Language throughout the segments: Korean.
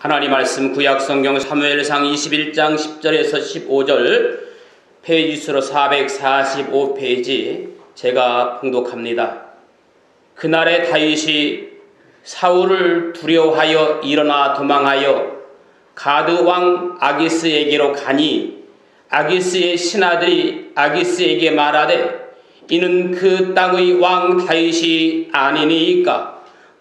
하나님 말씀 구약성경 사무엘상 21장 10절에서 15절 페이지 수로 445페이지 제가 봉독합니다. 그날에 다윗이 사울을 두려워하여 일어나 도망하여 가드 왕 아기스에게로 가니 아기스의 신하들이 아기스에게 말하되 이는 그 땅의 왕 다윗이 아니니이까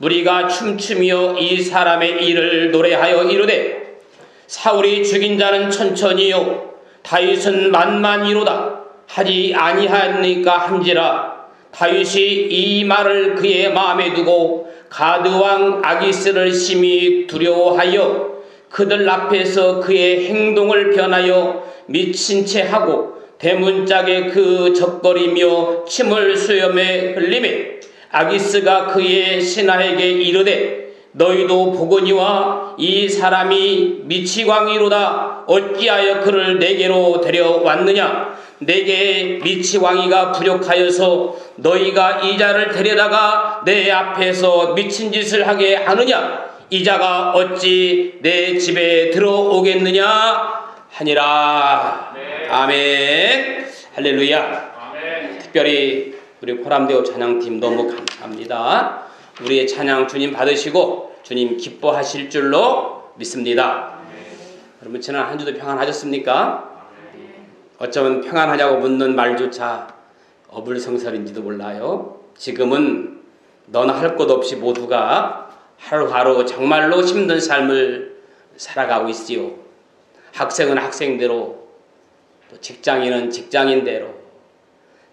무리가 춤추며 이 사람의 일을 노래하여 이르되 사울이 죽인 자는 천천히요 다윗은 만만이로다 하지 아니하니까 한지라. 다윗이 이 말을 그의 마음에 두고 가드왕 아기스를 심히 두려워하여 그들 앞에서 그의 행동을 변하여 미친 채 하고 대문짝에 그 적거리며 침을 수염에 흘리매 아기스가 그의 신하에게 이르되 너희도 보거니와 이 사람이 미치광이로다. 어찌하여 그를 내게로 데려왔느냐. 내게 미치광이가 부족하여서 너희가 이 자를 데려다가 내 앞에서 미친 짓을 하게 하느냐. 이 자가 어찌 내 집에 들어오겠느냐 하니라. 아멘. 할렐루야. 아멘. 특별히 우리 호람대오 찬양팀 너무 감사합니다. 우리의 찬양 주님 받으시고 주님 기뻐하실 줄로 믿습니다. 여러분 지난 한 주도 평안하셨습니까? 어쩌면 평안하냐고 묻는 말조차 어불성설인지도 몰라요. 지금은 너나 할 것 없이 모두가 하루하루 정말로 힘든 삶을 살아가고 있지요. 학생은 학생대로, 또 직장인은 직장인대로,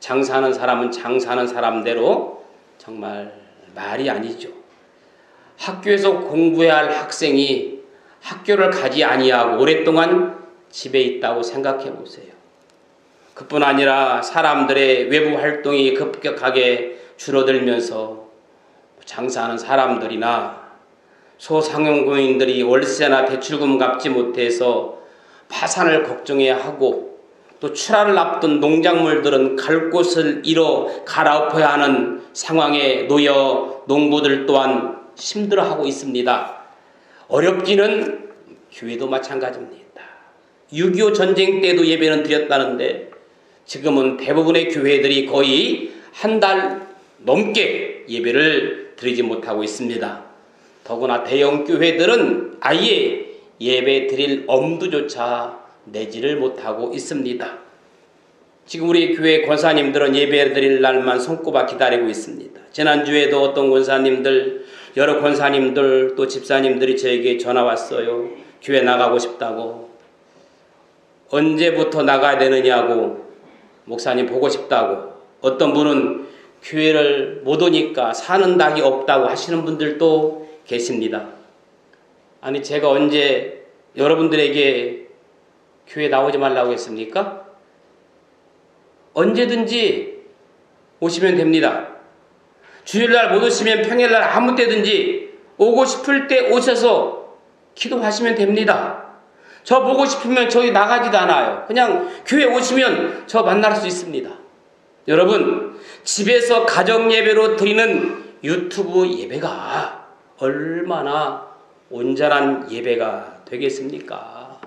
장사하는 사람은 장사하는 사람대로 정말 말이 아니죠. 학교에서 공부해야 할 학생이 학교를 가지 아니하고 오랫동안 집에 있다고 생각해 보세요. 그뿐 아니라 사람들의 외부 활동이 급격하게 줄어들면서 장사하는 사람들이나 소상공인들이 월세나 대출금 갚지 못해서 파산을 걱정해야 하고 또 출하를 앞둔 농작물들은 갈 곳을 잃어 갈아엎어야 하는 상황에 놓여 농부들 또한 힘들어하고 있습니다. 어렵지는 교회도 마찬가지입니다. 6.25 전쟁 때도 예배는 드렸다는데 지금은 대부분의 교회들이 거의 한 달 넘게 예배를 드리지 못하고 있습니다. 더구나 대형 교회들은 아예 예배 드릴 엄두조차 내지를 못하고 있습니다. 지금 우리 교회 권사님들은 예배 드릴 날만 손꼽아 기다리고 있습니다. 지난주에도 어떤 권사님들, 여러 권사님들 또 집사님들이 저에게 전화 왔어요. 교회 나가고 싶다고. 언제부터 나가야 되느냐고. 목사님 보고 싶다고. 어떤 분은 교회를 못 오니까 사는 닭이 없다고 하시는 분들도 계십니다. 아니 제가 언제 여러분들에게 교회 나오지 말라고 했습니까? 언제든지 오시면 됩니다. 주일날 못 오시면 평일날 아무 때든지 오고 싶을 때 오셔서 기도하시면 됩니다. 저 보고 싶으면 저기 나가지도 않아요. 그냥 교회 오시면 저 만날 수 있습니다. 여러분 집에서 가정 예배로 드리는 유튜브 예배가 얼마나 온전한 예배가 되겠습니까?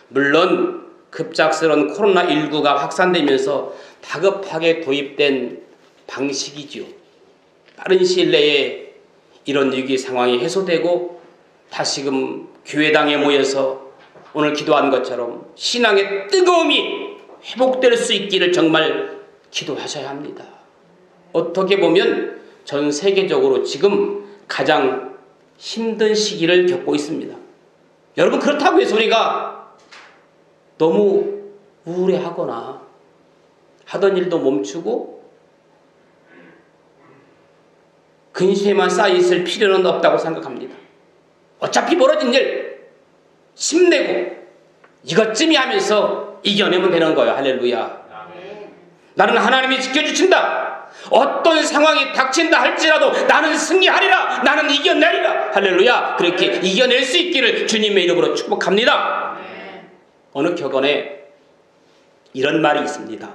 물론 급작스러운 코로나19가 확산되면서 다급하게 도입된 방식이죠. 빠른 시일 내에 이런 위기 상황이 해소되고 다시금 교회당에 모여서 오늘 기도한 것처럼 신앙의 뜨거움이 회복될 수 있기를 정말 기도하셔야 합니다. 어떻게 보면 전 세계적으로 지금 가장 힘든 시기를 겪고 있습니다. 여러분 그렇다고 해서 우리가 너무 우울해하거나 하던 일도 멈추고 근심에만 쌓여있을 필요는 없다고 생각합니다. 어차피 벌어진 일 힘내고 이것쯤이 하면서 이겨내면 되는 거예요. 할렐루야. 나는 하나님이 지켜주신다. 어떤 상황이 닥친다 할지라도 나는 승리하리라. 나는 이겨내리라. 할렐루야. 그렇게 이겨낼 수 있기를 주님의 이름으로 축복합니다. 어느 격언에 이런 말이 있습니다.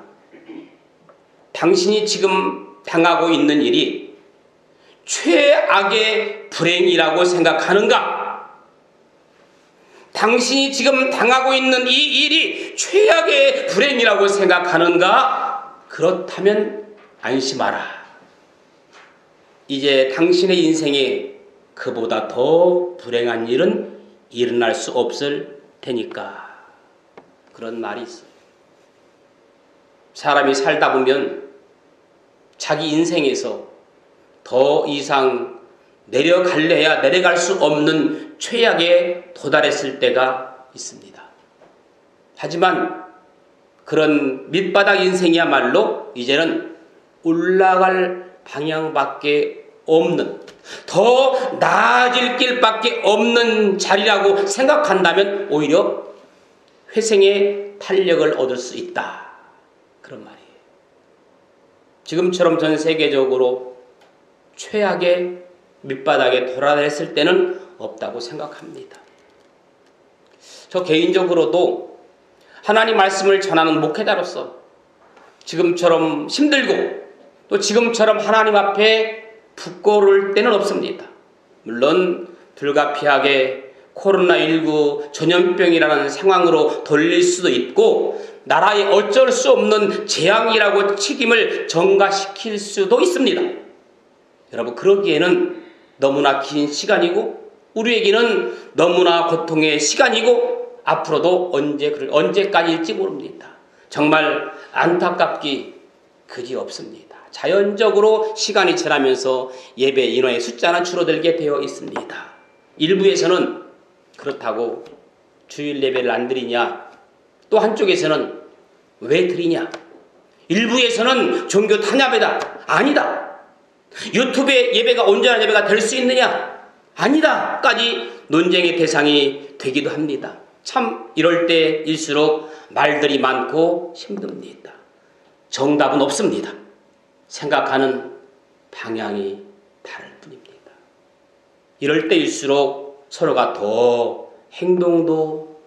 당신이 지금 당하고 있는 일이 최악의 불행이라고 생각하는가? 당신이 지금 당하고 있는 이 일이 최악의 불행이라고 생각하는가? 그렇다면 안심하라. 이제 당신의 인생에 그보다 더 불행한 일은 일어날 수 없을 테니까. 그런 말이 있어요. 사람이 살다 보면 자기 인생에서 더 이상 내려갈래야 내려갈 수 없는 최악에 도달했을 때가 있습니다. 하지만 그런 밑바닥 인생이야말로 이제는 올라갈 방향밖에 없는, 더 나아질 길밖에 없는 자리라고 생각한다면 오히려 회생의 탄력을 얻을 수 있다. 그런 말이에요. 지금처럼 전 세계적으로 최악의 밑바닥에 도달했을 때는 없다고 생각합니다. 저 개인적으로도 하나님 말씀을 전하는 목회자로서 지금처럼 힘들고 또 지금처럼 하나님 앞에 부끄러울 때는 없습니다. 물론 불가피하게 코로나19 전염병이라는 상황으로 돌릴 수도 있고 나라에 어쩔 수 없는 재앙이라고 책임을 전가시킬 수도 있습니다. 여러분, 그러기에는 너무나 긴 시간이고 우리에게는 너무나 고통의 시간이고 앞으로도 언제까지일지 모릅니다. 정말 안타깝기 그지없습니다. 자연적으로 시간이 지나면서 예배 인원의 숫자는 줄어들게 되어 있습니다. 일부에서는 그렇다고 주일 예배를 안 드리냐, 또 한쪽에서는 왜 드리냐, 일부에서는 종교 탄압이다, 아니다, 유튜브에 예배가 온전한 예배가 될 수 있느냐, 아니다 까지 논쟁의 대상이 되기도 합니다. 참 이럴 때일수록 말들이 많고 힘듭니다. 정답은 없습니다. 생각하는 방향이 다를 뿐입니다. 이럴 때일수록 서로가 더 행동도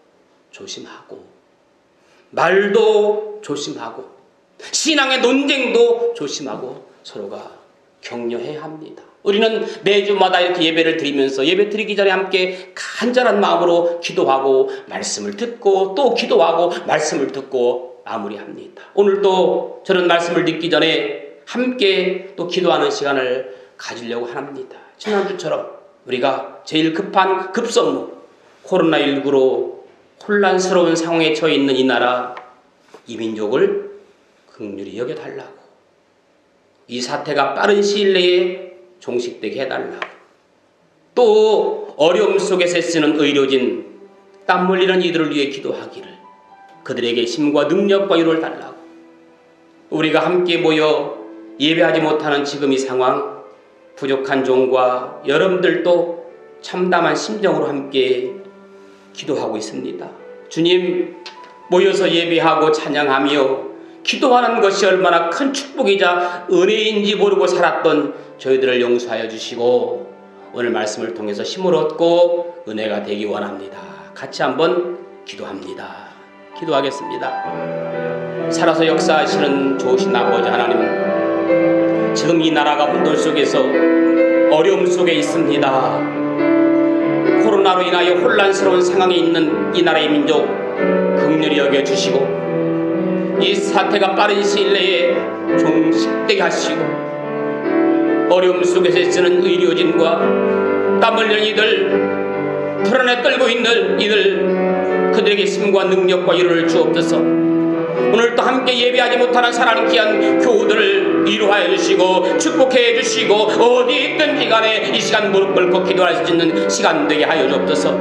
조심하고 말도 조심하고 신앙의 논쟁도 조심하고 서로가 격려해야 합니다. 우리는 매주마다 이렇게 예배를 드리면서 예배 드리기 전에 함께 간절한 마음으로 기도하고 말씀을 듣고 또 기도하고 말씀을 듣고 마무리합니다. 오늘도 저는 말씀을 듣기 전에 함께 또 기도하는 시간을 가지려고 합니다. 지난주처럼 우리가 제일 급한 급선무, 코로나19로 혼란스러운 상황에 처해 있는 이 나라, 이 민족을 긍휼히 여겨달라고, 이 사태가 빠른 시일 내에 종식되게 해달라고, 또 어려움 속에서 쓰는 의료진, 땀 흘리는 이들을 위해 기도하기를, 그들에게 힘과 능력과 위로를 달라고, 우리가 함께 모여 예배하지 못하는 지금 이 상황, 부족한 종과 여러분들도 참담한 심정으로 함께 기도하고 있습니다. 주님, 모여서 예배하고 찬양하며 기도하는 것이 얼마나 큰 축복이자 은혜인지 모르고 살았던 저희들을 용서하여 주시고 오늘 말씀을 통해서 힘을 얻고 은혜가 되기 원합니다. 같이 한번 기도합니다. 기도하겠습니다. 살아서 역사하시는 좋으신 아버지 하나님, 지금 이 나라가 혼돈 속에서 어려움 속에 있습니다. 코로나로 인하여 혼란스러운 상황에 있는 이 나라의 민족 긍휼히 여겨주시고 이 사태가 빠른 시일 내에 종식되게 하시고 어려움 속에서 쓰는 의료진과 땀 흘리는 이들, 불안에 떨고 있는 이들, 그들에게 힘과 능력과 위로를 주옵소서. 오늘도 함께 예배하지 못하는 사랑하는 귀한 교우들을 위로하여 주시고 축복해 주시고 어디 있든지 간에 이 시간 무릎 꿇고 기도할 수 있는 시간 되게 하여 주옵소서.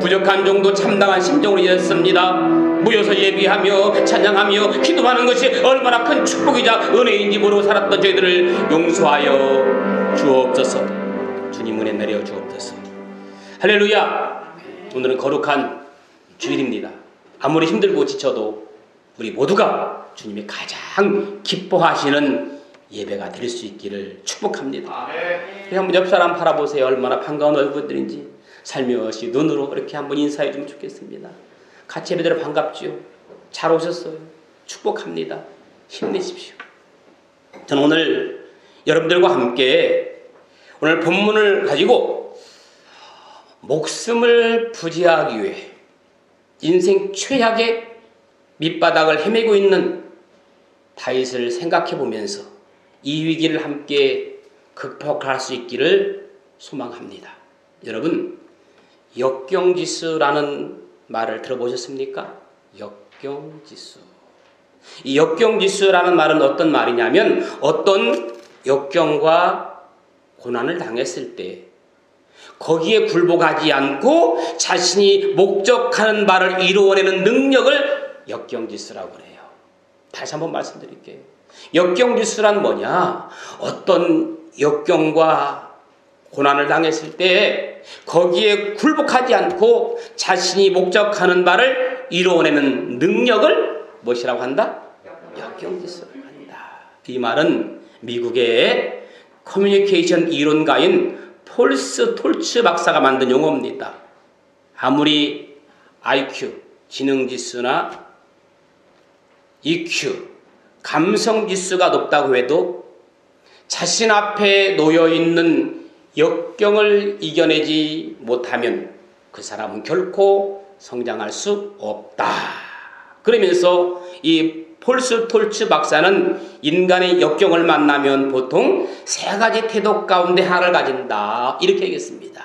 부족한 정도 참담한 심정으로 이었습니다. 모여서 예배하며 찬양하며 기도하는 것이 얼마나 큰 축복이자 은혜인지 모르고 살았던 저희들을 용서하여 주옵소서. 주님 은혜 내려 주옵소서. 할렐루야. 오늘은 거룩한 주일입니다. 아무리 힘들고 지쳐도 우리 모두가 주님이 가장 기뻐하시는 예배가 될 수 있기를 축복합니다. 한번 옆 사람 바라보세요. 얼마나 반가운 얼굴들인지 살며시 눈으로 이렇게 한번 인사해 주면 좋겠습니다. 같이 예배드려 반갑지요. 잘 오셨어요. 축복합니다. 힘내십시오. 저는 오늘 여러분들과 함께 오늘 본문을 가지고 목숨을 부지하기 위해 인생 최악의 밑바닥을 헤매고 있는 다윗을 생각해 보면서 이 위기를 함께 극복할 수 있기를 소망합니다. 여러분, 역경지수라는 말을 들어보셨습니까? 역경지수. 이 역경지수라는 말은 어떤 말이냐면 어떤 역경과 고난을 당했을 때 거기에 굴복하지 않고 자신이 목적하는 바를 이루어내는 능력을 역경지수라고 해요. 다시 한번 말씀드릴게요. 역경지수란 뭐냐? 어떤 역경과 고난을 당했을 때 거기에 굴복하지 않고 자신이 목적하는 바를 이루어내는 능력을 무엇이라고 한다? 역경지수라고 한다. 이 말은 미국의 커뮤니케이션 이론가인 폴스 톨츠 박사가 만든 용어입니다. 아무리 IQ, 지능지수나 EQ, 감성지수가 높다고 해도 자신 앞에 놓여있는 역경을 이겨내지 못하면 그 사람은 결코 성장할 수 없다. 그러면서 이 폴스 톨츠 박사는 인간의 역경을 만나면 보통 세 가지 태도 가운데 하나를 가진다. 이렇게 얘기했습니다.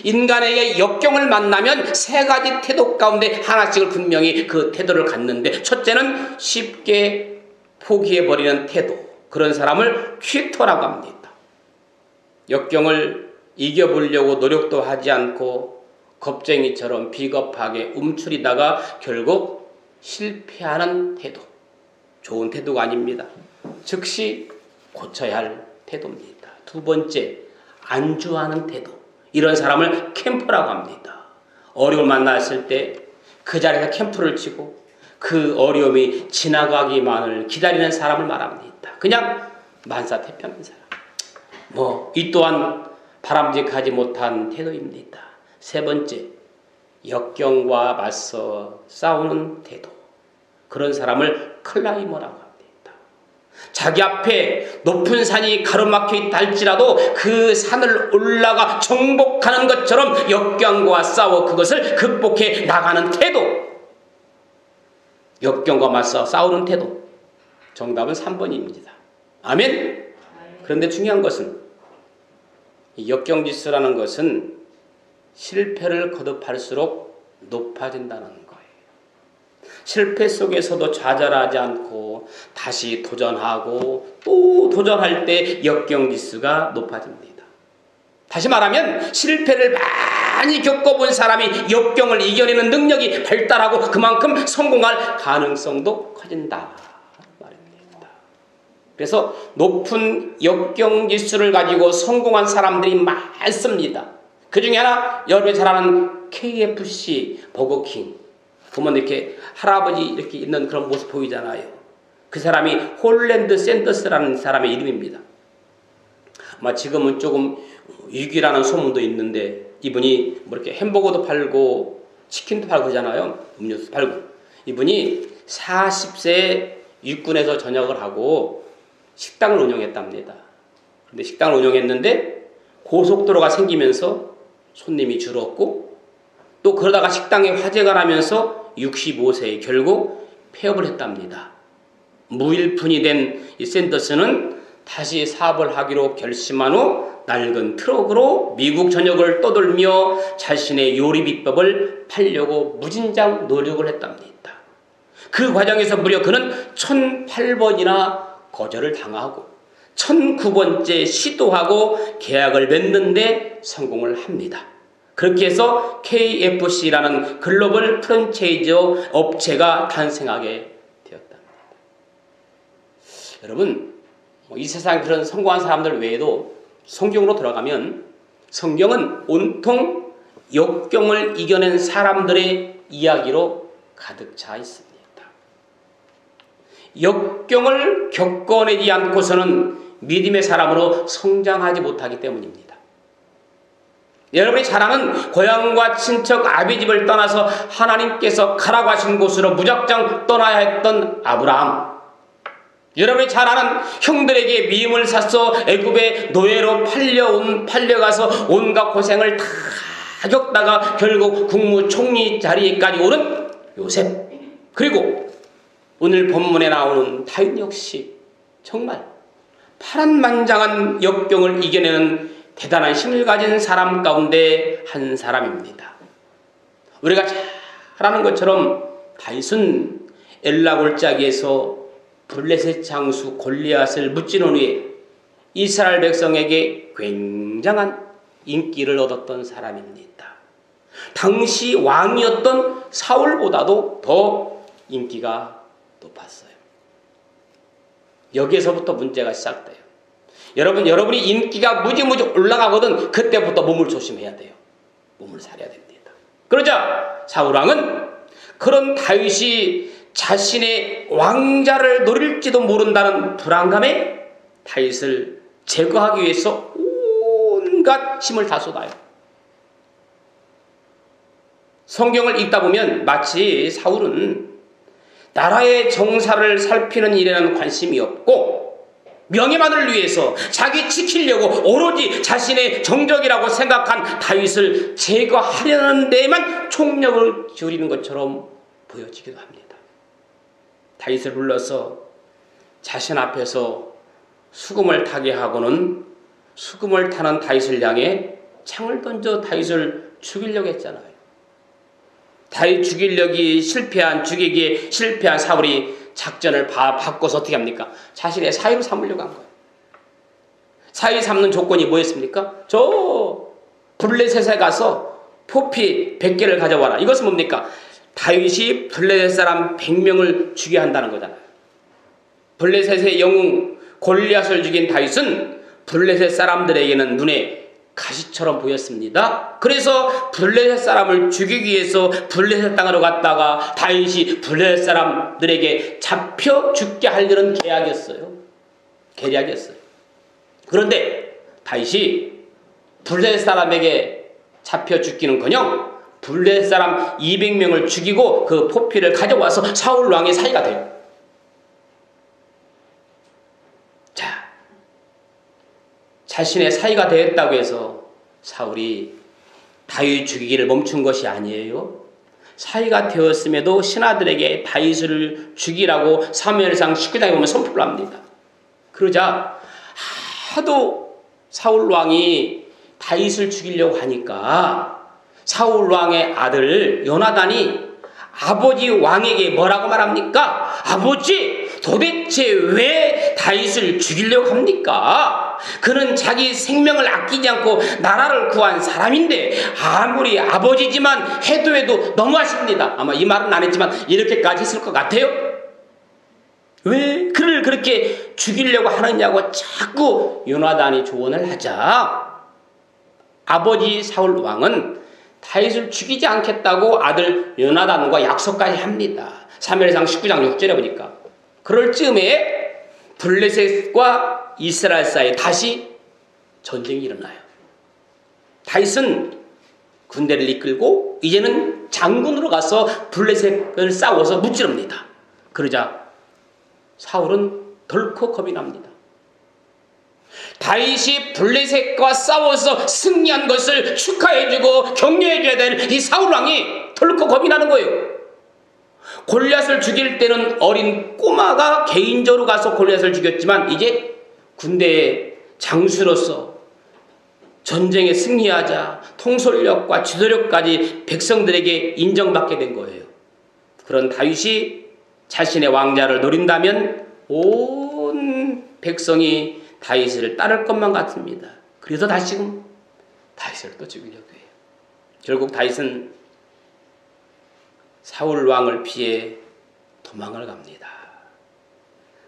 인간에게 역경을 만나면 세 가지 태도 가운데 하나씩을 분명히 그 태도를 갖는데, 첫째는 쉽게 포기해버리는 태도. 그런 사람을 퀴터라고 합니다. 역경을 이겨보려고 노력도 하지 않고 겁쟁이처럼 비겁하게 움츠리다가 결국 실패하는 태도. 좋은 태도가 아닙니다. 즉시 고쳐야 할 태도입니다. 두 번째, 안주하는 태도. 이런 사람을 캠퍼라고 합니다. 어려움을 만났을 때 그 자리에서 캠프를 치고 그 어려움이 지나가기만을 기다리는 사람을 말합니다. 그냥 만사태평한 사람. 이 또한 바람직하지 못한 태도입니다. 세 번째, 역경과 맞서 싸우는 태도. 그런 사람을 클라이머라고 합니다. 자기 앞에 높은 산이 가로막혀 있다 할지라도 그 산을 올라가 정복하는 것처럼 역경과 싸워 그것을 극복해 나가는 태도. 역경과 맞서 싸우는 태도. 정답은 3번입니다. 아멘? 그런데 중요한 것은 이 역경지수라는 것은 실패를 거듭할수록 높아진다는 거예요. 실패 속에서도 좌절하지 않고 다시 도전하고 또 도전할 때 역경지수가 높아집니다. 다시 말하면 실패를 많이 겪어본 사람이 역경을 이겨내는 능력이 발달하고 그만큼 성공할 가능성도 커진다 말입니다. 그래서 높은 역경지수를 가지고 성공한 사람들이 많습니다. 그 중에 하나, 여러분이 잘 아는 KFC, 버거킹. 보면 이렇게 할아버지 이렇게 있는 그런 모습 보이잖아요. 그 사람이 홀랜드 샌더스라는 사람의 이름입니다. 아마 지금은 조금 위기라는 소문도 있는데 이분이 뭐 이렇게 햄버거도 팔고 치킨도 팔고 그러잖아요. 음료수 팔고. 이분이 40세에 육군에서 전역을 하고 식당을 운영했답니다. 그런데 식당을 운영했는데 고속도로가 생기면서 손님이 줄었고 또 그러다가 식당에 화재가 나면서 65세에 결국 폐업을 했답니다. 무일푼이 된 이 샌더스는 다시 사업을 하기로 결심한 후 낡은 트럭으로 미국 전역을 떠돌며 자신의 요리 비법을 팔려고 무진장 노력을 했답니다. 그 과정에서 무려 그는 1008번이나 거절을 당하고 1009번째 시도하고 계약을 맺는데 성공을 합니다. 그렇게 해서 KFC라는 글로벌 프랜차이즈 업체가 탄생하게 되었답니다. 여러분, 이 세상 그런 성공한 사람들 외에도 성경으로 들어가면 성경은 온통 역경을 이겨낸 사람들의 이야기로 가득 차 있습니다. 역경을 겪어내지 않고서는 믿음의 사람으로 성장하지 못하기 때문입니다. 여러분이 잘 아는 고향과 친척 아비집을 떠나서 하나님께서 가라고 하신 곳으로 무작정 떠나야 했던 아브라함. 여러분이 잘 아는 형들에게 미움을 사서 애굽의 노예로 팔려가서 온갖 고생을 다 겪다가 결국 국무총리 자리에까지 오른 요셉, 그리고 오늘 본문에 나오는 다윗 역시 정말 파란만장한 역경을 이겨내는 대단한 힘을 가진 사람 가운데 한 사람입니다. 우리가 잘 아는 것처럼 다윗은 엘라 골짜기에서 블레셋 장수 골리앗을 무찌른 후에 이스라엘 백성에게 굉장한 인기를 얻었던 사람입니다. 당시 왕이었던 사울보다도 더 인기가 높았어요. 여기에서부터 문제가 시작돼요. 여러분이 인기가 무지무지 올라가거든 그때부터 몸을 조심해야 돼요. 몸을 사려야 됩니다. 그러자 사울왕은 그런 다윗이 자신의 왕자를 노릴지도 모른다는 불안감에 다윗을 제거하기 위해서 온갖 힘을 다 쏟아요. 성경을 읽다 보면 마치 사울은 나라의 정사를 살피는 일에는 관심이 없고 명예만을 위해서 자기 지키려고 오로지 자신의 정적이라고 생각한 다윗을 제거하려는 데에만 총력을 기울이는 것처럼 보여지기도 합니다. 다윗을 불러서 자신 앞에서 수금을 타게 하고는 수금을 타는 다윗을 향해 창을 던져 다윗을 죽이려고 했잖아요. 다윗 죽이기에 실패한 사울이 작전을 바꿔서 어떻게 합니까? 자신의 사위로 삼으려고 한 거예요. 사위 삼는 조건이 뭐였습니까? 저 블레셋에 가서 포피 100개를 가져와라. 이것은 뭡니까? 다윗이 블레셋 사람 100명을 죽여야 한다는 거잖아요. 블레셋의 영웅 골리앗을 죽인 다윗은 블레셋 사람들에게는 눈에 가시처럼 보였습니다. 그래서 블레셋 사람을 죽이기 위해서 블레셋 땅으로 갔다가 다윗이 블레셋 사람들에게 잡혀 죽게 하려는 계략이었어요. 그런데 다윗이 블레셋 사람에게 잡혀 죽기는커녕 블레셋 사람 200명을 죽이고 그 포피를 가져와서 사울 왕의 사위가 돼요. 자신의 사위가 되었다고 해서 사울이 다윗 죽이기를 멈춘 것이 아니에요. 사위가 되었음에도 신하들에게 다윗을 죽이라고 사무엘상 19장에 보면 선포를 합니다. 그러자 하도 사울 왕이 다윗을 죽이려고 하니까 사울 왕의 아들 요나단이 아버지 왕에게 뭐라고 말합니까? 아버지, 도대체 왜 다윗을 죽이려고 합니까? 그는 자기 생명을 아끼지 않고 나라를 구한 사람인데 아무리 아버지지만 해도 너무하십니다. 아마 이 말은 안 했지만 이렇게까지 했을 것 같아요. 왜 그를 그렇게 죽이려고 하느냐고 자꾸 요나단이 조언을 하자 아버지 사울 왕은 다윗을 죽이지 않겠다고 아들 요나단과 약속까지 합니다. 사무엘상 19장 6절에 보니까 그럴 즈음에 블레셋과 이스라엘 사이에 다시 전쟁이 일어나요. 다윗은 군대를 이끌고 이제는 장군으로 가서 블레셋을 싸워서 무찌릅니다. 그러자 사울은 덜컥 겁이 납니다. 다윗이 블레셋과 싸워서 승리한 것을 축하해주고 격려해줘야 될 이 사울왕이 덜컥 겁이 나는 거예요. 골리앗을 죽일 때는 어린 꼬마가 개인적으로 가서 골리앗을 죽였지만 이제 군대의 장수로서 전쟁에 승리하자 통솔력과 지도력까지 백성들에게 인정받게 된 거예요. 그런 다윗이 자신의 왕자를 노린다면 온 백성이 다윗을 따를 것만 같습니다. 그래서 다시금 다윗을 또 죽이려고 해요. 결국 다윗은 사울 왕을 피해 도망을 갑니다.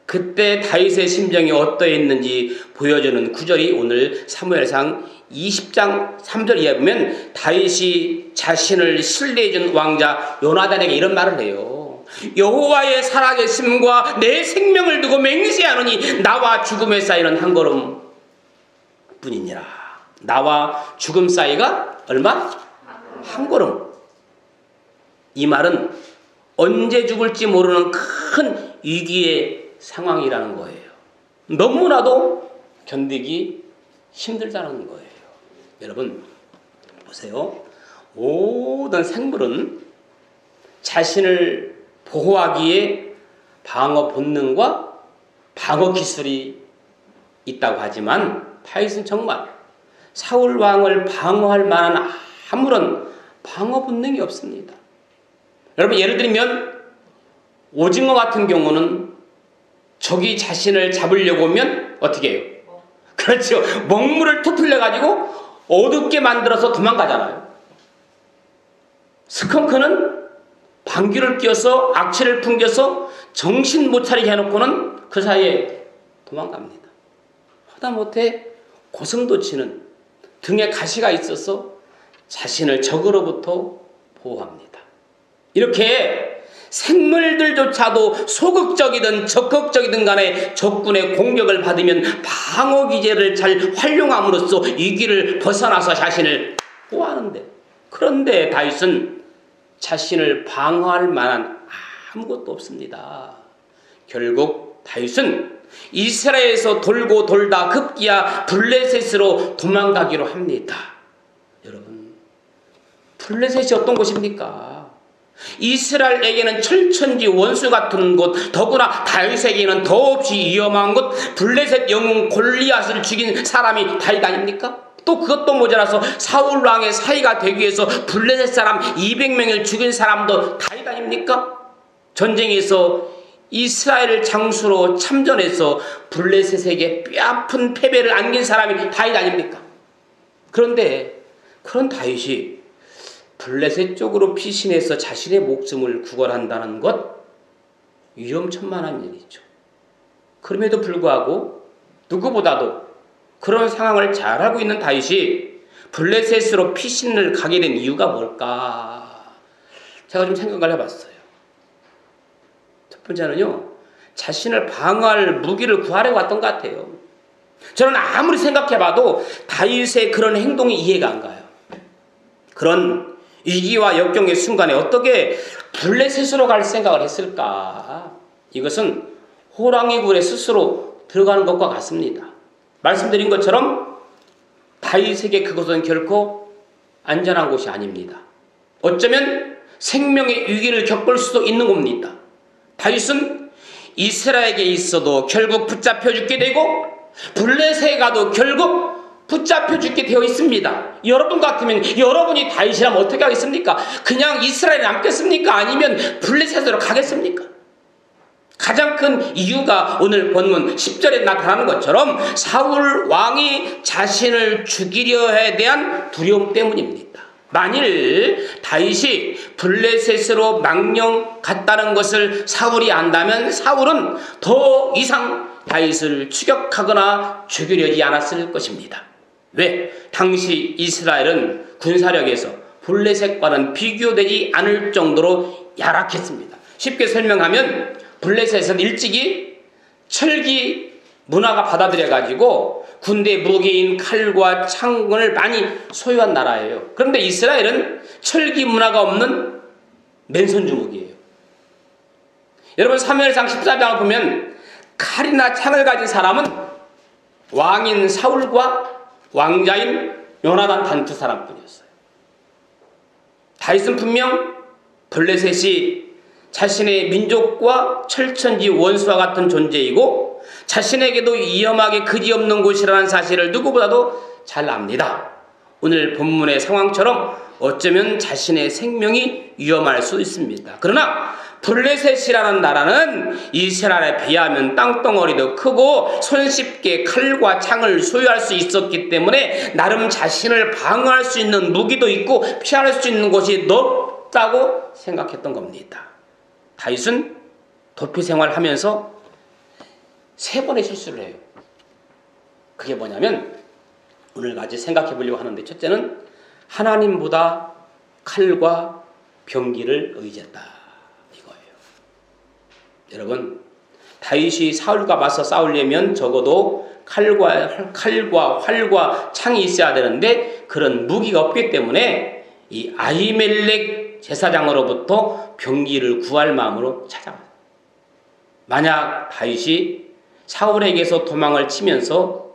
그때 다윗의 심정이 어떠했는지 보여주는 구절이 오늘 사무엘상 20장 3절 이하에 보면 다윗이 자신을 신뢰해준 왕자 요나단에게 이런 말을 해요. 여호와의 살아계심과 내 생명을 두고 맹세하노니 나와 죽음의 사이는 한 걸음 뿐이니라. 나와 죽음 사이가 얼마? 한 걸음. 이 말은 언제 죽을지 모르는 큰 위기의 상황이라는 거예요. 너무나도 견디기 힘들다는 거예요. 여러분 보세요. 모든 생물은 자신을 보호하기에 방어 본능과 방어 기술이 있다고 하지만 다윗은 정말 사울 왕을 방어할 만한 아무런 방어 본능이 없습니다. 여러분, 예를 들면 오징어 같은 경우는 적이 자신을 잡으려고 오면 어떻게 해요? 그렇죠. 먹물을 터뜨려 가지고 어둡게 만들어서 도망가잖아요. 스컹크는 방귀를 뀌어서 악취를 풍겨서 정신 못 차리게 해놓고는 그 사이에 도망갑니다. 하다못해 고슴도치는 등에 가시가 있어서 자신을 적으로부터 보호합니다. 이렇게 생물들조차도 소극적이든 적극적이든 간에 적군의 공격을 받으면 방어기제를 잘 활용함으로써 위기를 벗어나서 자신을 보호하는데, 그런데 다윗은 자신을 방어할 만한 아무것도 없습니다. 결국 다윗은 이스라엘에서 돌고 돌다 급기야 블레셋으로 도망가기로 합니다. 여러분, 블레셋이 어떤 곳입니까? 이스라엘에게는 철천지 원수 같은 곳, 더구나 다윗에게는 더없이 위험한 곳, 블레셋 영웅 골리앗을 죽인 사람이 다윗 아닙니까? 또 그것도 모자라서 사울 왕의 사이가 되기 위해서 블레셋 사람 200명을 죽인 사람도 다윗 아닙니까? 전쟁에서 이스라엘을 장수로 참전해서 블레셋에게 뼈아픈 패배를 안긴 사람이 다윗 아닙니까? 그런데 그런 다윗이 블레셋 쪽으로 피신해서 자신의 목숨을 구걸한다는 것, 위험천만한 일이죠. 그럼에도 불구하고 누구보다도 그런 상황을 잘 알고 있는 다윗이 블레셋으로 피신을 가게 된 이유가 뭘까? 제가 좀 생각을 해봤어요. 첫 번째는요, 자신을 방어할 무기를 구하려고 왔던 것 같아요. 저는 아무리 생각해봐도 다윗의 그런 행동이 이해가 안 가요. 그런 위기와 역경의 순간에 어떻게 블레셋으로 갈 생각을 했을까? 이것은 호랑이 굴에 스스로 들어가는 것과 같습니다. 말씀드린 것처럼 다윗에게 그것은 결코 안전한 곳이 아닙니다. 어쩌면 생명의 위기를 겪을 수도 있는 겁니다. 다윗은 이스라엘에게 있어도 결국 붙잡혀 죽게 되고 블레셋에 가도 결국 붙잡혀 죽게 되어 있습니다. 여러분 같으면, 여러분이 다윗이라면 어떻게 하겠습니까? 그냥 이스라엘에 남겠습니까? 아니면 블레셋으로 가겠습니까? 가장 큰 이유가 오늘 본문 10절에 나타나는 것처럼 사울 왕이 자신을 죽이려에 대한 두려움 때문입니다. 만일 다윗이 블레셋으로 망령 갔다는 것을 사울이 안다면 사울은 더 이상 다윗을 추격하거나 죽이려지 않았을 것입니다. 왜? 당시 이스라엘은 군사력에서 블레셋과는 비교되지 않을 정도로 열악했습니다. 쉽게 설명하면 블레셋은 일찍이 철기 문화가 받아들여가지고 군대 무기인 칼과 창을 많이 소유한 나라예요. 그런데 이스라엘은 철기 문화가 없는 맨손 주먹이에요. 여러분, 사무엘상 14장을 보면 칼이나 창을 가진 사람은 왕인 사울과 왕자인 요나단 단 두 사람뿐이었어요. 다윗은 분명 블레셋이 자신의 민족과 철천지 원수와 같은 존재이고 자신에게도 위험하게 그지없는 곳이라는 사실을 누구보다도 잘 압니다. 오늘 본문의 상황처럼 어쩌면 자신의 생명이 위험할 수 있습니다. 그러나 블레셋이라는 나라는 이스라엘에 비하면 땅덩어리도 크고 손쉽게 칼과 창을 소유할 수 있었기 때문에 나름 자신을 방어할 수 있는 무기도 있고 피할 수 있는 곳이 넓다고 생각했던 겁니다. 다윗은 도피 생활하면서 3번의 실수를 해요. 그게 뭐냐면 오늘 같이 생각해 보려고 하는데, 첫째는 하나님보다 칼과 병기를 의지했다, 이거예요. 여러분, 다윗이 사울과 맞서 싸우려면 적어도 칼과 활과 창이 있어야 되는데 그런 무기가 없기 때문에 이 아히멜렉 제사장으로부터 병기를 구할 마음으로 찾아가요. 만약 다윗이 사울에게서 도망을 치면서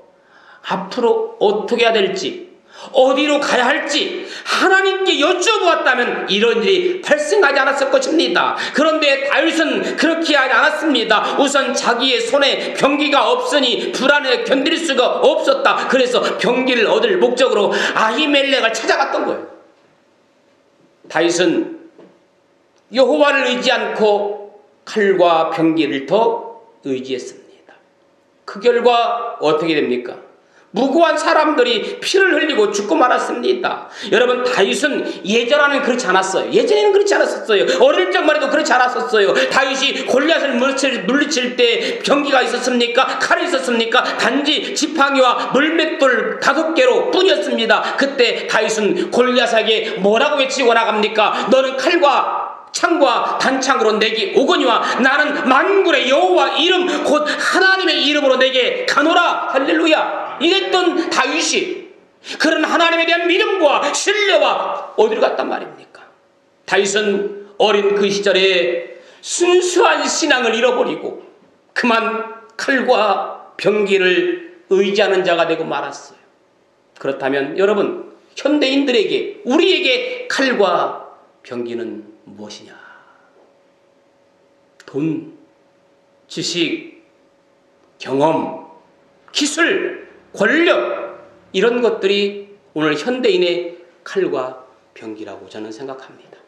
앞으로 어떻게 해야 될지, 어디로 가야 할지 하나님께 여쭤보았다면 이런 일이 발생하지 않았을 것입니다. 그런데 다윗은 그렇게 하지 않았습니다. 우선 자기의 손에 병기가 없으니 불안에 견딜 수가 없었다. 그래서 병기를 얻을 목적으로 아히멜렉을 찾아갔던 거예요. 다윗은 여호와를 의지 않고 칼과 병기를 더 의지했습니다. 그 결과 어떻게 됩니까? 무고한 사람들이 피를 흘리고 죽고 말았습니다. 여러분, 다윗은 예전에는 그렇지 않았어요. 예전에는 그렇지 않았었어요. 어릴 적만 해도 그렇지 않았었어요. 다윗이 골리앗을 물리칠 때 병기가 있었습니까? 칼이 있었습니까? 단지 지팡이와 물맷돌 5개로 뿐이었습니다. 그때 다윗은 골리앗에게 뭐라고 외치고 나갑니까? 너는 칼과 창과 단창으로 내게 오거니와 나는 만군의 여호와 이름 곧 하나님의 이름으로 내게 가노라. 할렐루야. 이랬던 다윗이 그런 하나님에 대한 믿음과 신뢰와 어디로 갔단 말입니까? 다윗은 어린 그 시절에 순수한 신앙을 잃어버리고 그만 칼과 병기를 의지하는 자가 되고 말았어요. 그렇다면 여러분, 현대인들에게, 우리에게 칼과 병기는 무엇이냐? 돈, 지식, 경험, 기술, 권력, 이런 것들이 오늘 현대인의 칼과 병기라고 저는 생각합니다.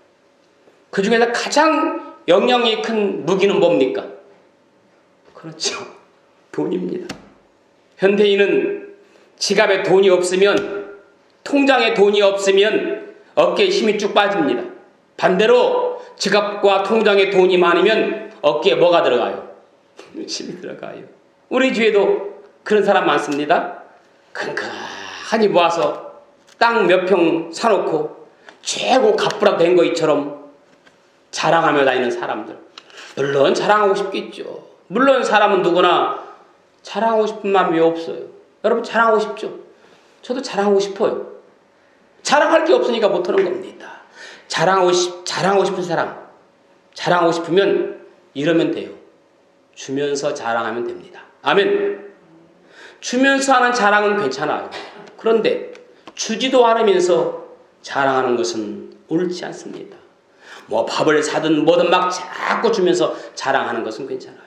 그 중에서 가장 영향이 큰 무기는 뭡니까? 그렇죠. 돈입니다. 현대인은 지갑에 돈이 없으면, 통장에 돈이 없으면 어깨에 힘이 쭉 빠집니다. 반대로 지갑과 통장에 돈이 많으면 어깨에 뭐가 들어가요? 힘이 들어가요. 우리 주위에도 그런 사람 많습니다. 끈끈하니 모아서 땅 몇 평 사놓고 최고 갑부라 된 것처럼 자랑하며 다니는 사람들. 물론 자랑하고 싶겠죠. 물론 사람은 누구나 자랑하고 싶은 마음이 없어요. 여러분, 자랑하고 싶죠? 저도 자랑하고 싶어요. 자랑할 게 없으니까 못하는 겁니다. 자랑하고 싶은 사람, 자랑하고 싶으면 이러면 돼요. 주면서 자랑하면 됩니다. 아멘. 주면서 하는 자랑은 괜찮아요. 그런데 주지도 않으면서 자랑하는 것은 옳지 않습니다. 뭐 밥을 사든 뭐든 막 자꾸 주면서 자랑하는 것은 괜찮아요.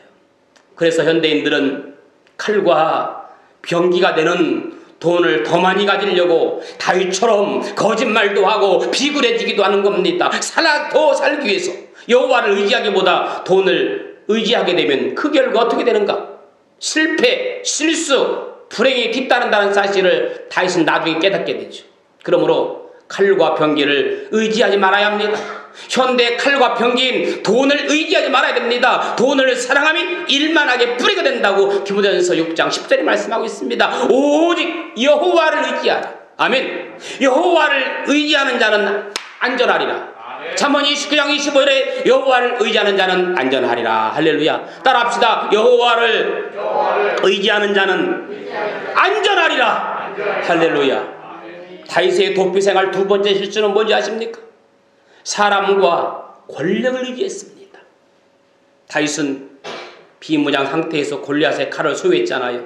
그래서 현대인들은 칼과 병기가 되는 돈을 더 많이 가지려고 다윗처럼 거짓말도 하고 비굴해지기도 하는 겁니다. 더 살기 위해서 여호와를 의지하기보다 돈을 의지하게 되면 그 결과 어떻게 되는가? 실패, 실수, 불행이 뒤따른다는 사실을 다윗은 나중에 깨닫게 되죠. 그러므로 칼과 병기를 의지하지 말아야 합니다. 현대 칼과 병기인 돈을 의지하지 말아야 됩니다. 돈을 사랑하면 일만하게 뿌리가 된다고 디모데전서 6장 10절에 말씀하고 있습니다. 오직 여호와를 의지하라. 아멘. 여호와를 의지하는 자는 안전하리라. 잠언 29장 25절에 여호와를 의지하는 자는 안전하리라. 할렐루야. 따라합시다. 여호와를 의지하는 자는 안전하리라. 할렐루야. 다윗의 도피 생활 두 번째 실수는 뭔지 아십니까? 사람과 권력을 의지했습니다. 다윗은 비무장 상태에서 골리앗의 칼을 소유했잖아요.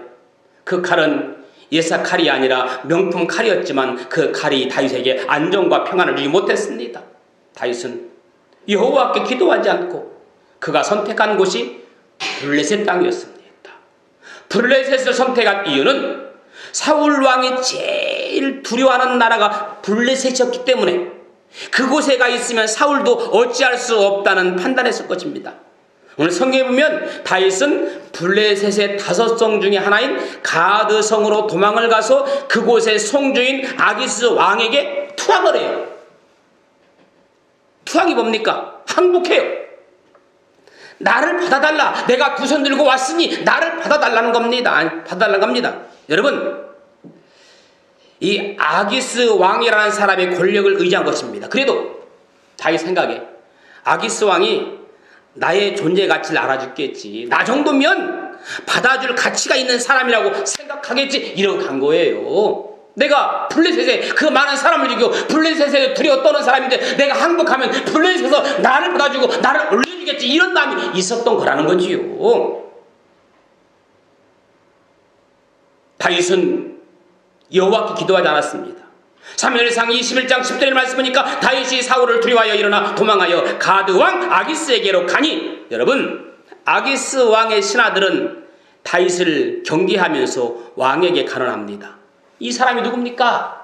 그 칼은 예사 칼이 아니라 명품 칼이었지만 그 칼이 다윗에게 안정과 평안을 주지 못했습니다. 다윗은 여호와께 기도하지 않고 그가 선택한 곳이 블레셋 땅이었습니다. 블레셋을 선택한 이유는 사울 왕이 제일 두려워하는 나라가 블레셋이었기 때문에 그곳에 가 있으면 사울도 어찌할 수 없다는 판단했을 것입니다. 오늘 성경에 보면 다윗은 블레셋의 5성 중에 하나인 가드성으로 도망을 가서 그곳의 성주인 아기스 왕에게 투항을 해요. 투항이 뭡니까? 항복해요. 나를 받아달라. 내가 두 손 들고 왔으니 나를 받아달라는 겁니다. 받아달라는 겁니다. 여러분, 이 아기스 왕이라는 사람의 권력을 의지한 것입니다. 그래도 다윗 생각에 아기스 왕이 나의 존재 가치를 알아주겠지. 나 정도면 받아줄 가치가 있는 사람이라고 생각하겠지. 이러고 간 거예요. 내가 블레셋에 그 많은 사람을 이기고 블레셋에 두려워 떠는 사람인데 내가 항복하면 블레셋에서 나를 받아주고 나를 올려주겠지. 이런 마음이 있었던 거라는 거지요. 다윗은 여호와께 기도하지 않았습니다. 사무엘상 21장 10절의 말씀 보니까 다윗이 사울을 두려워하여 일어나 도망하여 가드 왕 아기스에게로 가니, 여러분, 아기스 왕의 신하들은 다윗을 경계하면서 왕에게 간언합니다. 이 사람이 누굽니까?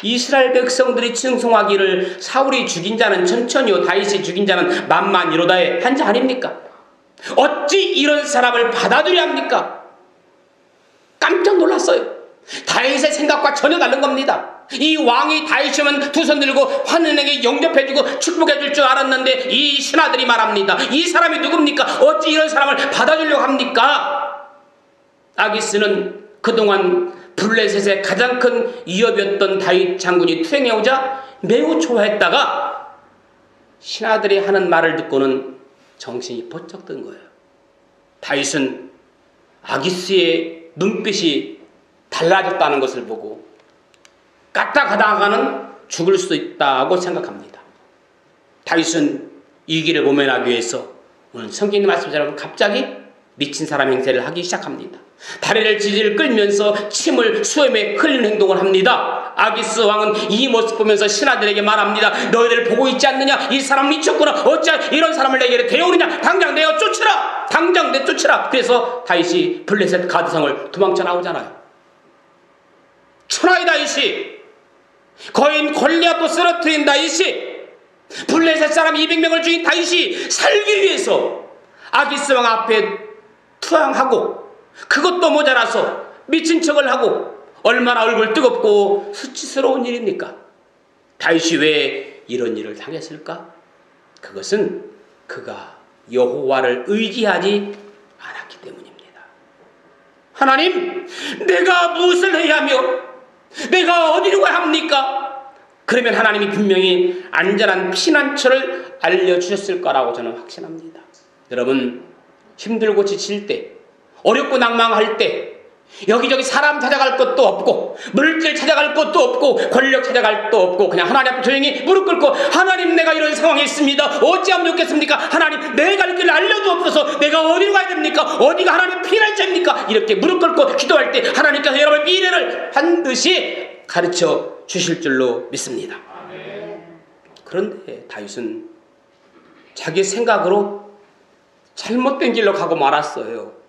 이스라엘 백성들이 칭송하기를 사울이 죽인 자는 천천히요 다윗이 죽인 자는 만만이로다에 한 자 아닙니까? 어찌 이런 사람을 받아들여야 합니까? 깜짝 놀랐어요. 다윗의 생각과 전혀 다른 겁니다. 이 왕이 다윗이면 두 손 들고 환인에게 영접해주고 축복해줄 줄 알았는데 이 신하들이 말합니다. 이 사람이 누굽니까? 어찌 이런 사람을 받아주려고 합니까? 아기스는 그동안 블레셋의 가장 큰 위협이었던 다윗 장군이 투행해오자 매우 좋아했다가 신하들이 하는 말을 듣고는 정신이 번쩍 든 거예요. 다윗은 아기스의 눈빛이 달라졌다는 것을 보고 까딱하다가는 죽을 수 있다고 생각합니다. 다윗은 이 길을 모면하기 위해서 오늘 성경의 말씀처럼 갑자기 미친 사람 행세를 하기 시작합니다. 다리를 질질 끌면서 침을 수염에 흘리는 행동을 합니다. 아기스 왕은 이 모습 보면서 신하들에게 말합니다. 너희들 보고 있지 않느냐? 이 사람 미쳤구나. 어찌 이런 사람을 내게 데려오느냐? 당장 내어 쫓으라. 당장 내쫓으라. 그래서 다윗이 블레셋 가드성을 도망쳐 나오잖아요. 천하의 다윗이, 거인 골리앗도 쓰러뜨린 다윗이, 블레셋 사람 200명을 죽인 다윗이 살기 위해서 아기스 왕 앞에 투항하고, 그것도 모자라서 미친 척을 하고, 얼마나 얼굴 뜨겁고 수치스러운 일입니까? 다윗이 왜 이런 일을 당했을까? 그것은 그가 여호와를 의지하지 않았기 때문입니다. 하나님, 내가 무엇을 해야 하며 내가 어디로 가야 합니까? 그러면 하나님이 분명히 안전한 피난처를 알려주셨을 거라고 저는 확신합니다. 여러분, 힘들고 지칠 때, 어렵고 낭망할 때, 여기저기 사람 찾아갈 것도 없고 물질 찾아갈 것도 없고 권력 찾아갈 것도 없고 그냥 하나님 앞에 조용히 무릎 꿇고, 하나님, 내가 이런 상황에 있습니다. 어찌하면 좋겠습니까? 하나님, 내 갈 길을 알려주옵소서. 내가 어디로 가야 됩니까? 어디가 하나님 피난처입니까? 이렇게 무릎 꿇고 기도할 때 하나님께서 여러분의 미래를 반드시 가르쳐 주실 줄로 믿습니다. 그런데 다윗은 자기 생각으로 잘못된 길로 가고 말았어요.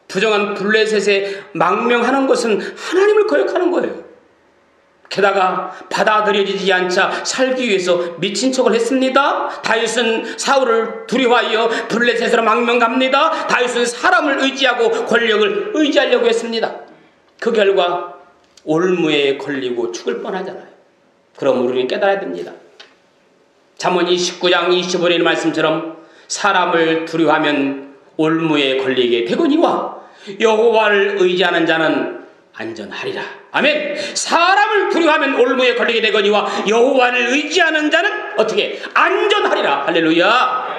부정한 블레셋에 망명하는 것은 하나님을 거역하는 거예요. 게다가 받아들여지지 않자 살기 위해서 미친 척을 했습니다. 다윗은 사울을 두려워하여 블레셋으로 망명 갑니다. 다윗은 사람을 의지하고 권력을 의지하려고 했습니다. 그 결과 올무에 걸리고 죽을 뻔하잖아요. 그럼 우리는 깨달아야 됩니다. 잠언 29장 25절의 말씀처럼 사람을 두려워하면 올무에 걸리게 되거니와 여호와를 의지하는 자는 안전하리라. 아멘. 사람을 두려워하면 올무에 걸리게 되거니와 여호와를 의지하는 자는 어떻게? 안전하리라. 할렐루야.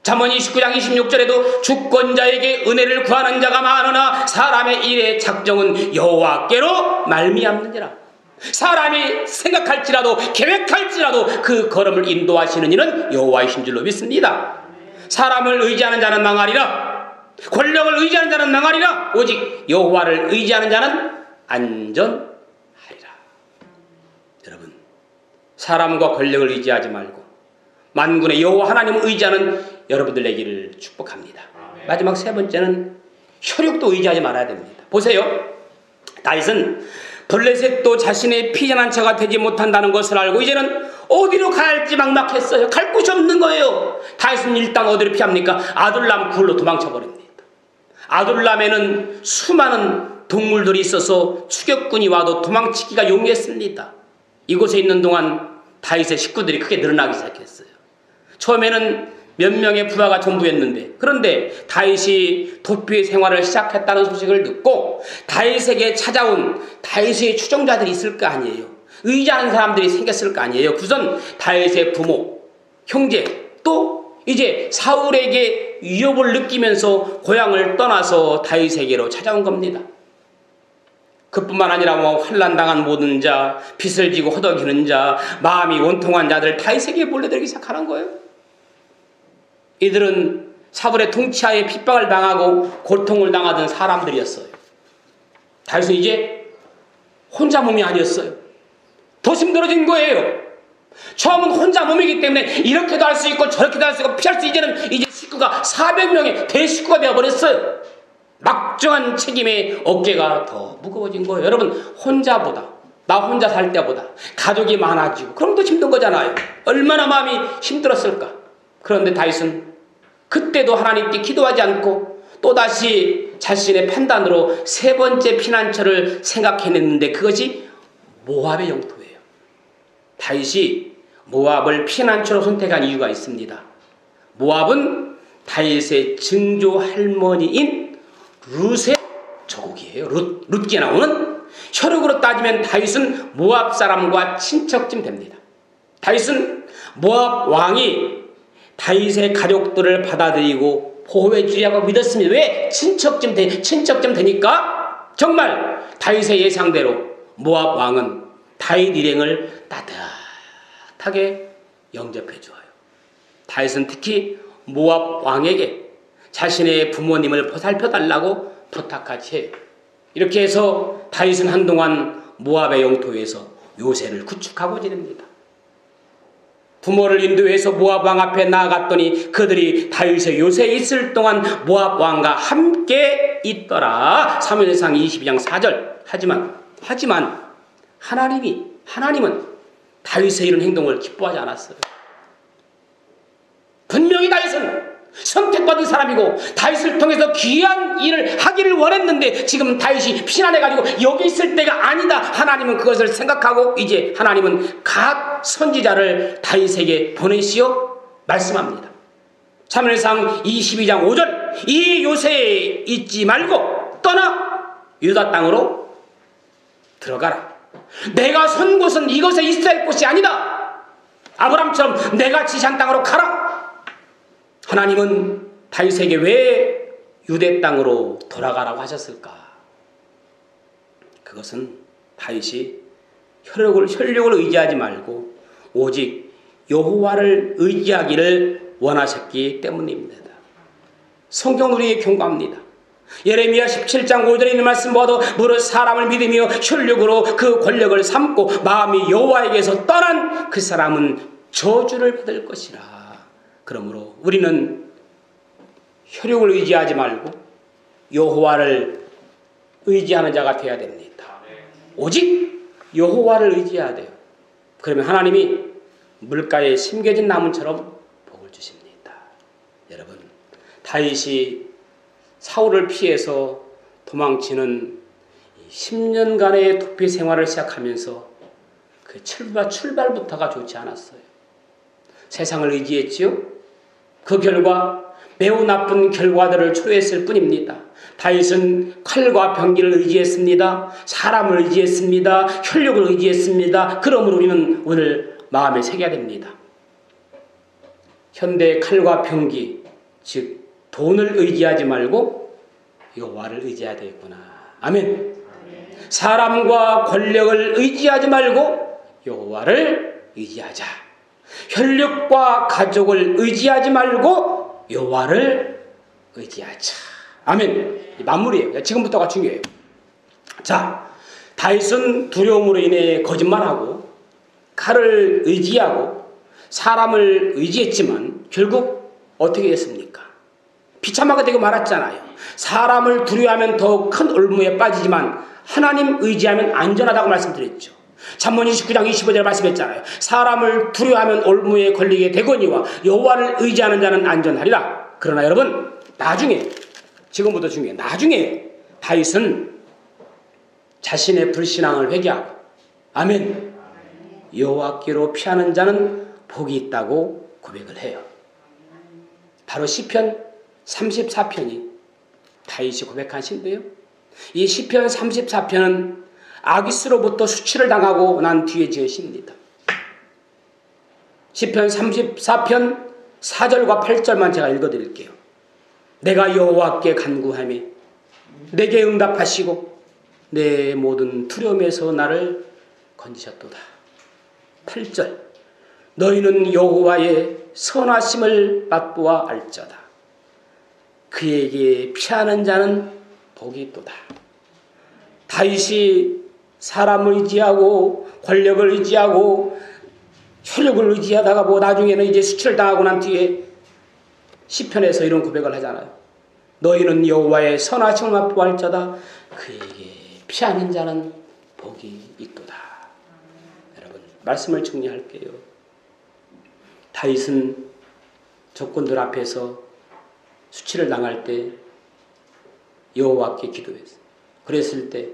잠언 29장 26절에도 주권자에게 은혜를 구하는 자가 많으나 사람의 일의 작정은 여호와께로 말미암느니라. 사람이 생각할지라도 계획할지라도 그 걸음을 인도하시는 이는 여호와이신 줄로 믿습니다. 사람을 의지하는 자는 망하리라. 권력을 의지하는 자는 망하리라. 오직 여호와를 의지하는 자는 안전하리라. 여러분, 사람과 권력을 의지하지 말고 만군의 여호와 하나님을 의지하는 여러분들 되기를 축복합니다. 마지막 세 번째는 혈육도 의지하지 말아야 됩니다. 보세요. 다윗은 블레셋도 자신의 피난처가 되지 못한다는 것을 알고 이제는 어디로 가야 할지 막막했어요. 갈 곳이 없는 거예요. 다윗은 일단 어디로 피합니까? 아둘람 굴로 도망쳐 버립니다. 아둘람에는 수많은 동물들이 있어서 추격군이 와도 도망치기가 용이했습니다. 이곳에 있는 동안 다윗의 식구들이 크게 늘어나기 시작했어요. 처음에는 몇 명의 부하가 전부였는데, 그런데 다윗이 도피의 생활을 시작했다는 소식을 듣고 다윗에게 찾아온 다윗의 추종자들이 있을 거 아니에요. 의지하는 사람들이 생겼을 거 아니에요. 우선 다윗의 부모, 형제, 또 이제 사울에게 위협을 느끼면서 고향을 떠나서 다윗에게로 찾아온 겁니다. 그뿐만 아니라 환난당한 모든 자, 빚을 지고 허덕이는 자, 마음이 원통한 자들 다윗에게 몰려들기 시작하는 거예요. 이들은 사울의 통치하에 핍박을 당하고 고통을 당하던 사람들이었어요. 다윗은 이제 혼자 몸이 아니었어요. 더 힘들어진 거예요. 처음은 혼자 몸이기 때문에 이렇게도 할 수 있고 저렇게도 할 수 있고 피할 수, 이제는 이제 식구가 400명의 대식구가 되어버렸어요. 막중한 책임의 어깨가 더 무거워진 거예요. 여러분, 나 혼자 살 때보다 가족이 많아지고 그럼 더 힘든 거잖아요. 얼마나 마음이 힘들었을까. 그런데 다윗은 그때도 하나님께 기도하지 않고 또다시 자신의 판단으로 세 번째 피난처를 생각해냈는데 그것이 모압의 영토예요. 다윗이 모압을 피난처로 선택한 이유가 있습니다. 모압은 다윗의 증조 할머니인 룻의 조국이에요. 룻기에 나오는. 혈육으로 따지면 다윗은 모압 사람과 친척쯤 됩니다. 다윗은 모압 왕이 다윗의 가족들을 받아들이고 보호해 주려고 믿었습니다. 왜? 친척쯤 되니까. 정말 다윗의 예상대로 모압 왕은 다윗 일행을 따뜻하게 영접해 주어요. 다윗은 특히 모압 왕에게 자신의 부모님을 보살펴 달라고 부탁하지 해요. 이렇게 해서 다윗은 한동안 모압의 영토에서 요새를 구축하고 지냅니다. 부모를 인도해서 모압 왕 앞에 나아갔더니 그들이 다윗의 요새에 있을 동안 모압 왕과 함께 있더라. 사무엘상 22장 4절. 하지만 하나님은 다윗의 이런 행동을 기뻐하지 않았어요. 분명히 다윗은 선택받은 사람이고 다윗을 통해서 귀한 일을 하기를 원했는데 지금 다윗이 피난해가지고 여기 있을 때가 아니다. 하나님은 그것을 생각하고 이제 하나님은 각 선지자를 다윗에게 보내시어 말씀합니다. 사무엘상 22장 5절. 이 요새에 있지 말고 떠나 유다 땅으로 들어가라. 내가 선 곳은 이것에 있어야 할 곳이 아니다. 아브람처럼 내가 지시한 땅으로 가라. 하나님은 다윗에게 왜 유대 땅으로 돌아가라고 하셨을까? 그것은 다윗이 혈육을 의지하지 말고 오직 여호와를 의지하기를 원하셨기 때문입니다. 성경 우리에게 경고합니다. 예레미야 17장 5절에 있는 말씀 보아도 무릇 사람을 믿으며 혈육으로 그 권력을 삼고 마음이 여호와에게서 떠난 그 사람은 저주를 받을 것이라. 그러므로 우리는 혈육을 의지하지 말고 여호와를 의지하는 자가 되어야 됩니다. 오직 여호와를 의지해야 돼요. 그러면 하나님이 물가에 심겨진 나무처럼 복을 주십니다. 여러분, 다윗이 사울을 피해서 도망치는 10년간의 도피 생활을 시작하면서 그 출발부터가 좋지 않았어요. 세상을 의지했지요. 그 결과 매우 나쁜 결과들을 초래했을 뿐입니다. 다윗은 칼과 병기를 의지했습니다. 사람을 의지했습니다. 혈육을 의지했습니다. 그러므로 우리는 오늘 마음에 새겨야 됩니다. 현대의 칼과 병기, 즉 돈을 의지하지 말고 여호와를 의지해야 되겠구나. 아멘. 사람과 권력을 의지하지 말고 여호와를 의지하자. 혈육과 가족을 의지하지 말고 여호와를 의지하자. 아멘. 만물이에요. 지금부터가 중요해요. 자, 다윗은 두려움으로 인해 거짓말하고 칼을 의지하고 사람을 의지했지만 결국 어떻게 됐습니까? 비참하게 되고 말았잖아요. 사람을 두려워하면 더 큰 올무에 빠지지만 하나님 의지하면 안전하다고 말씀드렸죠. 잠언 29장 25절에 말씀했잖아요. 사람을 두려워하면 올무에 걸리게 되거니와 여호와를 의지하는 자는 안전하리라. 그러나 여러분, 나중에, 지금부터 중요해요. 나중에 다윗은 자신의 불신앙을 회개하고 아멘, 여호와께로 피하는 자는 복이 있다고 고백을 해요. 바로 시편 34편이 다윗이 고백한 시인데요. 이 시편 34편은 아기스로부터 수치를 당하고 난 뒤에 지은 시입니다. 시편 34편 4절과 8절만 제가 읽어드릴게요. 내가 여호와께 간구하며 내게 응답하시고 내 모든 두려움에서 나를 건지셨도다. 8절. 너희는 여호와의 선하심을 맛보아 알쩌다. 그에게 피하는 자는 복이 있도다. 다윗이 사람을 의지하고 권력을 의지하고 효력을 의지하다가 뭐 나중에는 이제 수치를 당하고 난 뒤에 시편에서 이런 고백을 하잖아요. 너희는 여호와의 선하심을 맛보할 자다. 그에게 피하는 자는 복이 있도다. 여러분, 말씀을 정리할게요. 다윗은 적군들 앞에서 수치를 당할 때 여호와께 기도했어요. 그랬을 때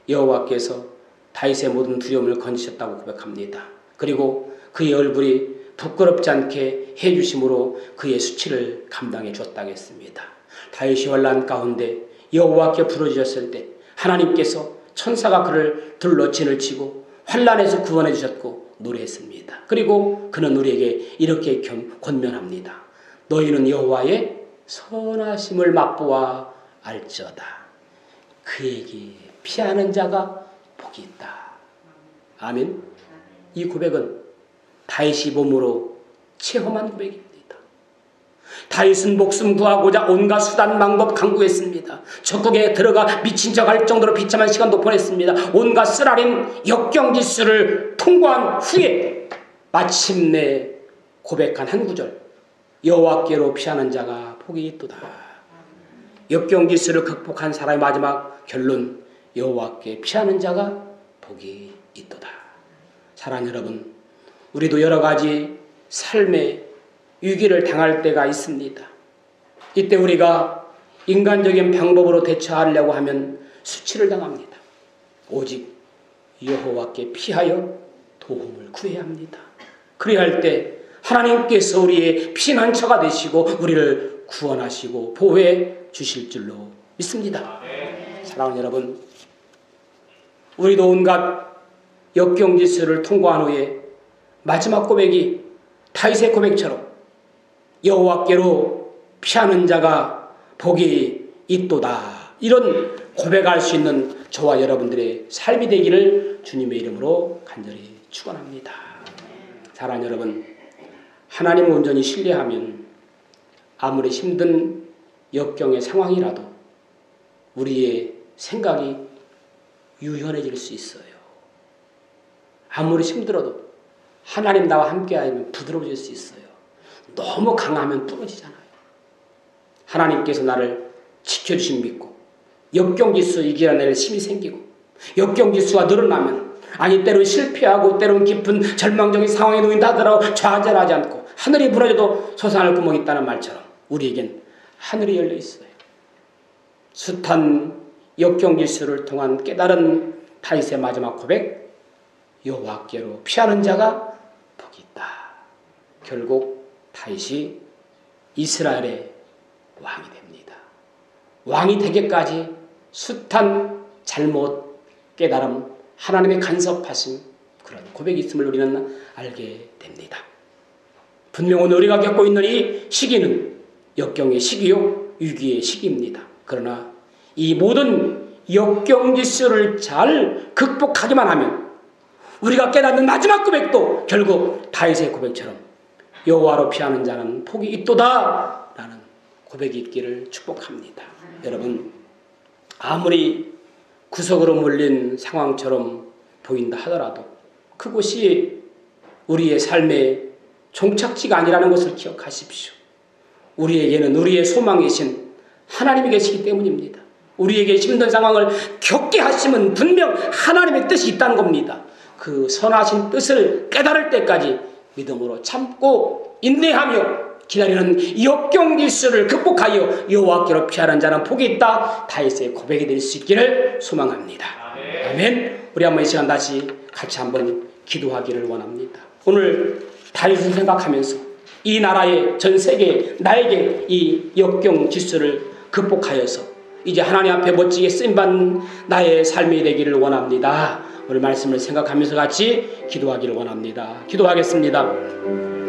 여호와께서 다윗의 모든 두려움을 건지셨다고 고백합니다. 그리고 그의 얼굴이 부끄럽지 않게 해주심으로 그의 수치를 감당해 줬다고 했습니다. 다윗이 환난 가운데 여호와께 부르짖었을 때 하나님께서 천사가 그를 둘러 진을 치고 환난에서 구원해 주셨고 노래했습니다. 그리고 그는 우리에게 이렇게 권면합니다. 너희는 여호와의 선하심을 맛보아 알지어다. 그에게 피하는 자가 복이 있다. 아멘. 이 고백은 다윗이 몸으로 체험한 고백입니다. 다윗은 목숨 구하고자 온갖 수단 방법 강구했습니다. 적국에 들어가 미친 척 할 정도로 비참한 시간도 보냈습니다. 온갖 쓰라린 역경지수를 통과한 후에 마침내 고백한 한 구절, 여호와께로 피하는 자가 복이 있도다. 역경지수를 극복한 사람의 마지막 결론, 여호와께 피하는 자가 복이 있도다. 사랑하는 여러분, 우리도 여러 가지 삶의 위기를 당할 때가 있습니다. 이때 우리가 인간적인 방법으로 대처하려고 하면 수치를 당합니다. 오직 여호와께 피하여 도움을 구해야 합니다. 그래야 할 때 하나님께서 우리의 피난처가 되시고 우리를 구원하시고 보호해 주실 줄로 믿습니다. 사랑하는 여러분, 우리도 온갖 역경지수를 통과한 후에 마지막 고백이 다윗의 고백처럼 여호와께로 피하는 자가 복이 있도다. 이런 고백할 수 있는 저와 여러분들의 삶이 되기를 주님의 이름으로 간절히 축원합니다. 사랑하는 여러분, 하나님을 온전히 신뢰하면 아무리 힘든 역경의 상황이라도 우리의 생각이 유연해질 수 있어요. 아무리 힘들어도 하나님 나와 함께하면 부드러워질 수 있어요. 너무 강하면 부러지잖아요. 하나님께서 나를 지켜주신 믿고 역경지수 이기려낼 힘이 생기고 역경지수가 늘어나면, 아니 때로는 실패하고 때로는 깊은 절망적인 상황에 놓인다 하더라도 좌절하지 않고 하늘이 부러져도 솟아날 구멍이 있다는 말처럼 우리에겐 하늘이 열려 있어요. 숱한 역경지수를 통한 깨달은 다윗의 마지막 고백, 여호와께로 피하는 자가 복이 있다. 결국 다윗이 이스라엘의 왕이 됩니다. 왕이 되기까지 숱한 잘못, 깨달음, 하나님의 간섭하심, 그런 고백이 있음을 우리는 알게 됩니다. 분명 오늘 우리가 겪고 있는 이 시기는 역경의 시기요, 위기의 시기입니다. 그러나 이 모든 역경지수를 잘 극복하기만 하면 우리가 깨닫는 마지막 고백도 결국 다윗의 고백처럼 여호와로 피하는 자는 복이 있도다 라는 고백이 있기를 축복합니다. 여러분, 아무리 구석으로 몰린 상황처럼 보인다 하더라도 그곳이 우리의 삶의 종착지가 아니라는 것을 기억하십시오. 우리에게는 우리의 소망이신 하나님이 계시기 때문입니다. 우리에게 힘든 상황을 겪게 하심은 분명 하나님의 뜻이 있다는 겁니다. 그 선하신 뜻을 깨달을 때까지 믿음으로 참고 인내하며 기다리는 역경지수를 극복하여 여호와께로 피하는 자는 복이 있다. 다윗의 고백이 될 수 있기를 소망합니다. 아멘. 우리 한번 이 시간 다시 같이 한번 기도하기를 원합니다. 오늘 다윗을 생각하면서 이 나라의 전 세계 나에게 이 역경지수를 극복하여서 이제 하나님 앞에 멋지게 쓰임받는 나의 삶이 되기를 원합니다. 오늘 말씀을 생각하면서 같이 기도하기를 원합니다. 기도하겠습니다.